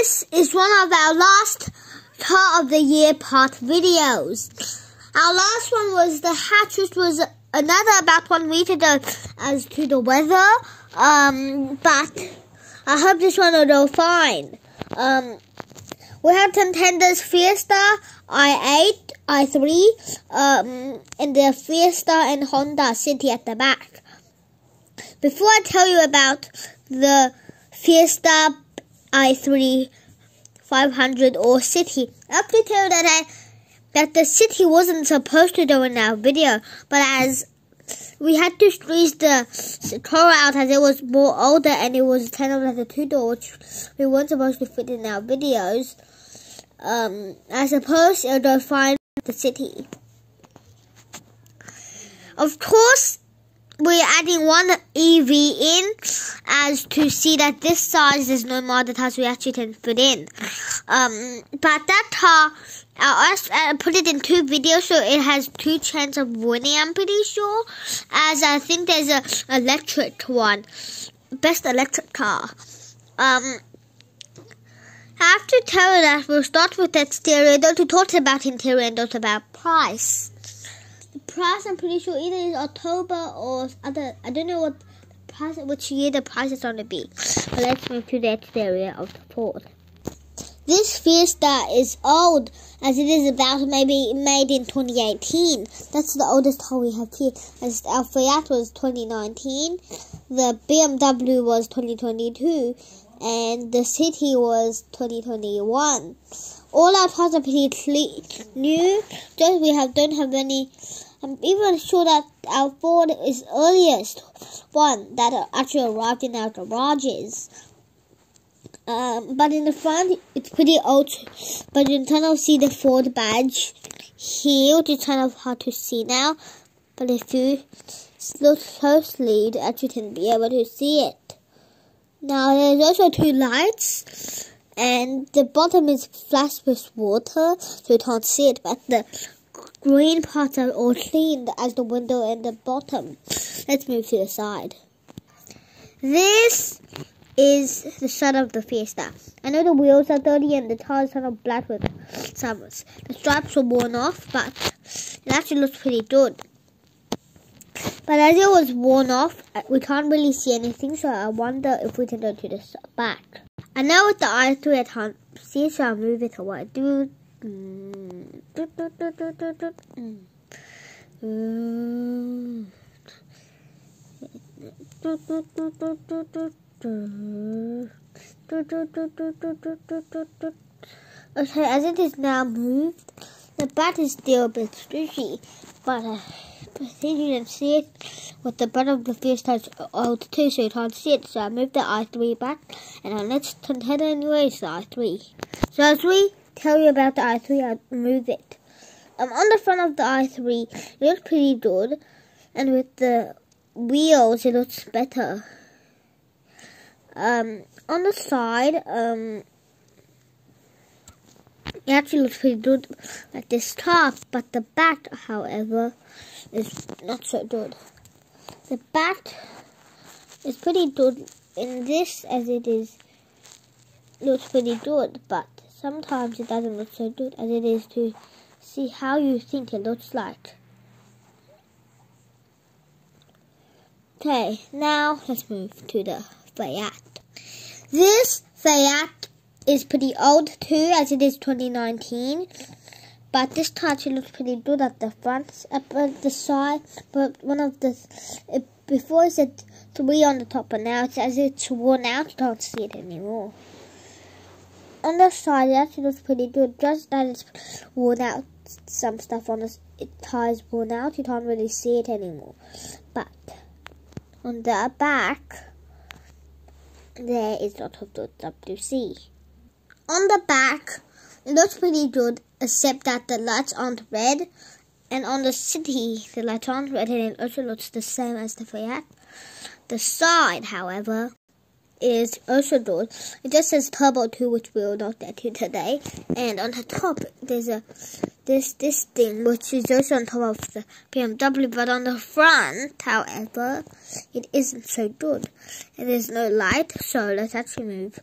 This is one of our last Car of the Year part videos. Our last one was the hatch, which was another about 1 week ago as to the weather. But I hope this one will go fine. We have Nintendo's Fiesta i8, i3, and the Fiesta and Honda City at the back. Before I tell you about the Fiesta i3 500 or City, I have to tell you that the City wasn't supposed to go in our video, but as we had to squeeze the car out as it was more older and it was 10 of the 2-door, which we weren't supposed to fit in our videos. I suppose it'll go fine with the City. Of course, we're adding one EV in as to see that this size is no more the tires we actually can fit in. But that car, I put it in 2 videos, so it has 2 chances of winning, I'm pretty sure. As I think there's an electric one. Best electric car. I have to tell you that we'll start with the exterior, though to talk about interior and not about price. The price, I'm pretty sure either is October or other. I don't know what the price, which year the price is going to be. But let's move to the exterior of the Ford. This Fiesta is old, as it is about maybe made in 2018. That's the oldest car we have here. As our Fiat was 2019, the BMW was 2022, and the City was 2021. All our cars are pretty new. Just we don't have any. I'm even sure that our Ford is earliest one that actually arrived in our garages. But in the front, it's pretty old. But you can kind of see the Ford badge here, which is kind of hard to see now. But if you look closely, you actually can be able to see it. Now, there's also 2 lights. And the bottom is flashed with water, so you can't see it. But the green parts are all cleaned as the window and the bottom. Let's move to the side. This is the side of the Fiesta. I know the wheels are dirty and the tires are kind of black with summers. The stripes were worn off, but it actually looks pretty good. But as it was worn off, we can't really see anything, so I wonder if we can go to the back. And now with the i3 I can't see, so I'll move it away. Okay, as it is now moved, the back is still a bit squishy, but I think you can see it with the butt of the Fiesta is old too, so you can't see it. So I moved the i3 back, and now let's continue anyways the i3. So as we tell you about the i3, I'll move it. On the front of the i3, it looks pretty good, and with the wheels, it looks better. On the side, it actually looks pretty good like this top, but the back, however, is not so good. The back is pretty good in this as it is looks pretty good, but sometimes it doesn't look so good as it is to see how you think it looks like. Okay, now let's move to the Fiat. This Fiat is pretty old too, as it is 2019. But this car actually looks pretty good at the front, at the side. But one of the before it said 3 on the top, but now it's as it's worn out. You can't see it anymore. On the side, it actually looks pretty good. Just that it's worn out. Some stuff on the tires worn out. You can't really see it anymore. But on the back, there is a lot of good stuff to see. On the back, it looks pretty good, except that the lights aren't red. And on the City, the lights aren't red, and it also looks the same as the Fiat. The side, however, is also good. It just says Turbo 2, which we will not get to today. And on the top, there's this thing, which is also on top of the BMW. But on the front, however, it isn't so good. And there's no light, so let's actually move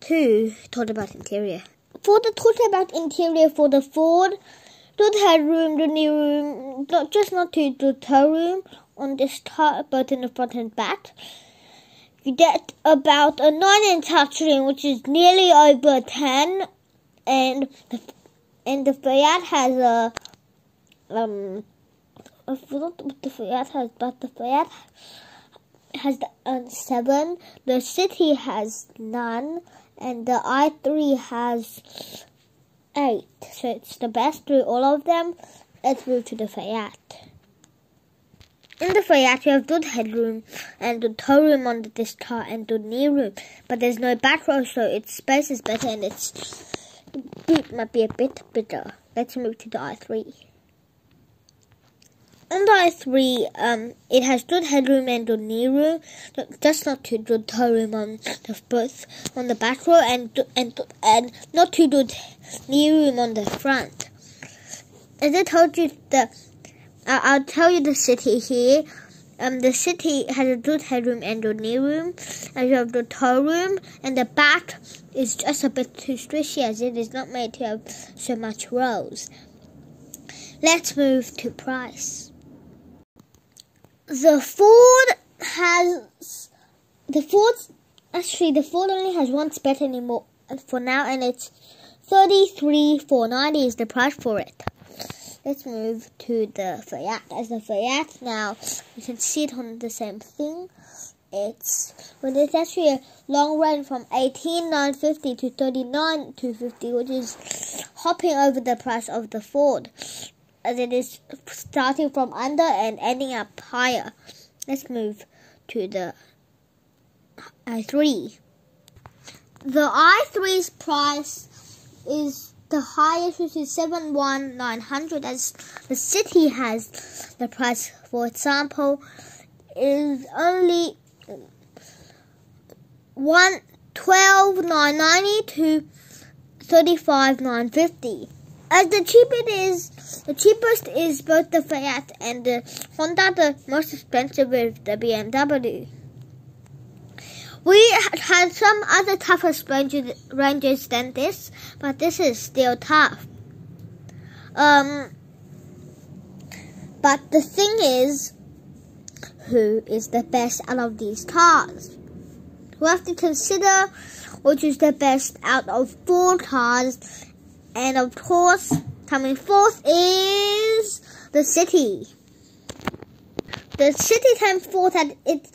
to talk about interior. For the talk about interior for the Ford, the headroom, the knee room, not to the toe room on this car, both in the front and back. You get about a 9-inch touchscreen, which is nearly over 10, and the Fiat has a I forgot what the Fiat has, but the Fiat has 7. The City has none, and the i3 has 8. So it's the best through all of them. Let's move to the Fiat. In the Fiat, you have good headroom and the toe room on this car and the knee room, but there's no back row, so its space is better and its boot might be a bit bigger. Let's move to the i3. On the i3, it has good headroom and good knee room, just not too good toe room on both on the back row, and not too good knee room on the front. As I told you, I'll tell you the City here. The City has a good headroom and good knee room, and you have the toe room, and the back is just a bit too squishy as it is not made to have so much rows. Let's move to price. The Ford only has one spec anymore for now, and it's $33,490 is the price for it. Let's move to the Fiat. As the Fiat now, you can see it on the same thing. It's actually a long range from $18,950 to $39,250, which is hopping over the price of the Ford, as it is starting from under and ending up higher. Let's move to the i3. The i3's price is the highest, which is $71,900, as the City has the price, for example, is only $12,990 to $35,950. As the cheapest is both the Fiat and the Honda. The most expensive is the BMW. We had some other tougher ranges than this, but this is still tough. But the thing is, who is the best out of these cars? We have to consider which is the best out of 4 cars, and of course, coming fourth is the City. The City came fourth, and it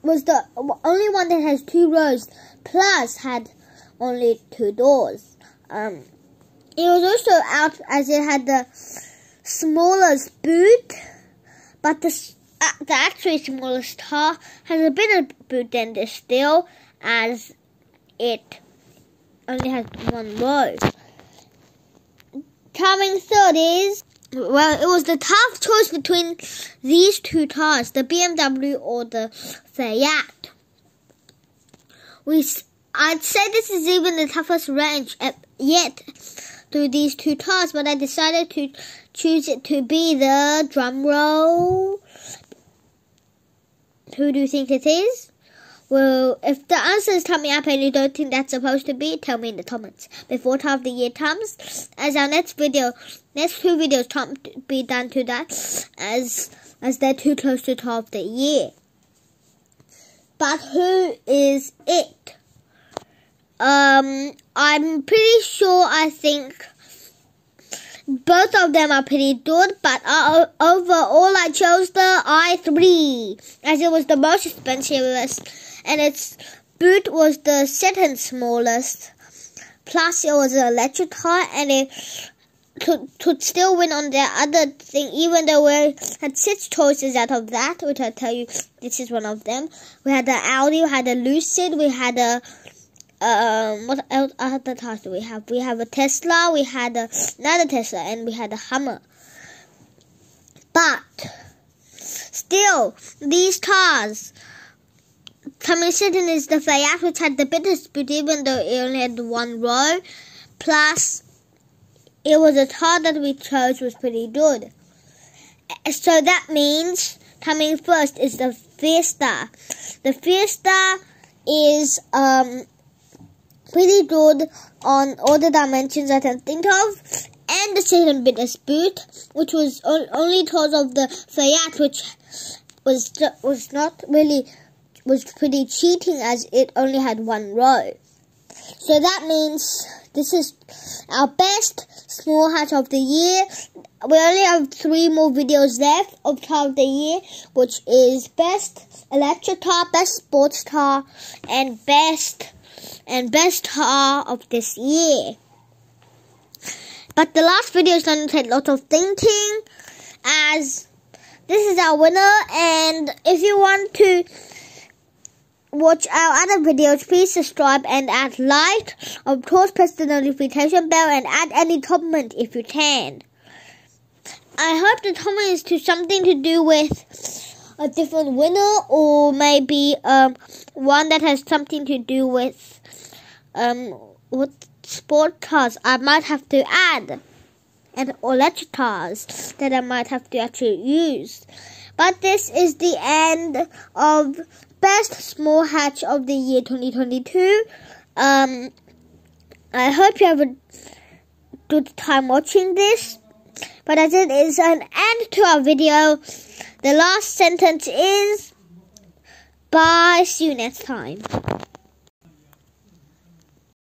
was the only one that has 2 rows, plus had only 2 doors. It was also out as it had the smallest boot, but the actually smallest car has a bigger boot than this still, as it only has 1 row. Coming third is, well, it was the tough choice between these 2 cars, the BMW or the Fiat. I'd say this is even the toughest range yet through these 2 cars, but I decided to choose it to be the drum roll. Who do you think it is? Well, if the answer is coming up and you don't think that's supposed to be, tell me in the comments before top of the year comes, as our next 2 videos can't be done to that, as they're too close to top of the year. But who is it? I'm pretty sure, I think both of them are pretty good, but overall I chose the i3, as it was the most expensive, and its boot was the second smallest. Plus, it was an electric car, and it could still win on the other thing, even though we had 6 choices out of that, which I'll tell you, this is one of them. We had the Audi, we had the Lucid, we had a what else other cars do we have? We have a Tesla, we had another Tesla, and we had a Hummer. But still, these cars, coming second is the Fiat, which had the biggest boot, even though it only had 1 row. Plus, it was a car that we chose was pretty good. So that means coming first is the Fiesta. The Fiesta is pretty good on all the dimensions I can think of. And the second bit is boot, which was only because of the Fayette, which was pretty cheating as it only had one row. So that means this is our best small hatch of the year. We only have 3 more videos left of car of the year, which is best electric car, best sports car, and best car of this year. But the last video is going to take lots of thinking, as this is our winner. And if you want to watch our other videos, please subscribe and add like. Of course, press the notification bell and add any comment if you can. I hope the comment is to something to do with a different winner, or maybe one that has something to do with sport cars I might have to add, and electric cars that I might have to actually use. But this is the end of best small hatch of the year 2022. I hope you have a good time watching this. But as it is an end to our video, the last sentence is bye, see you next time.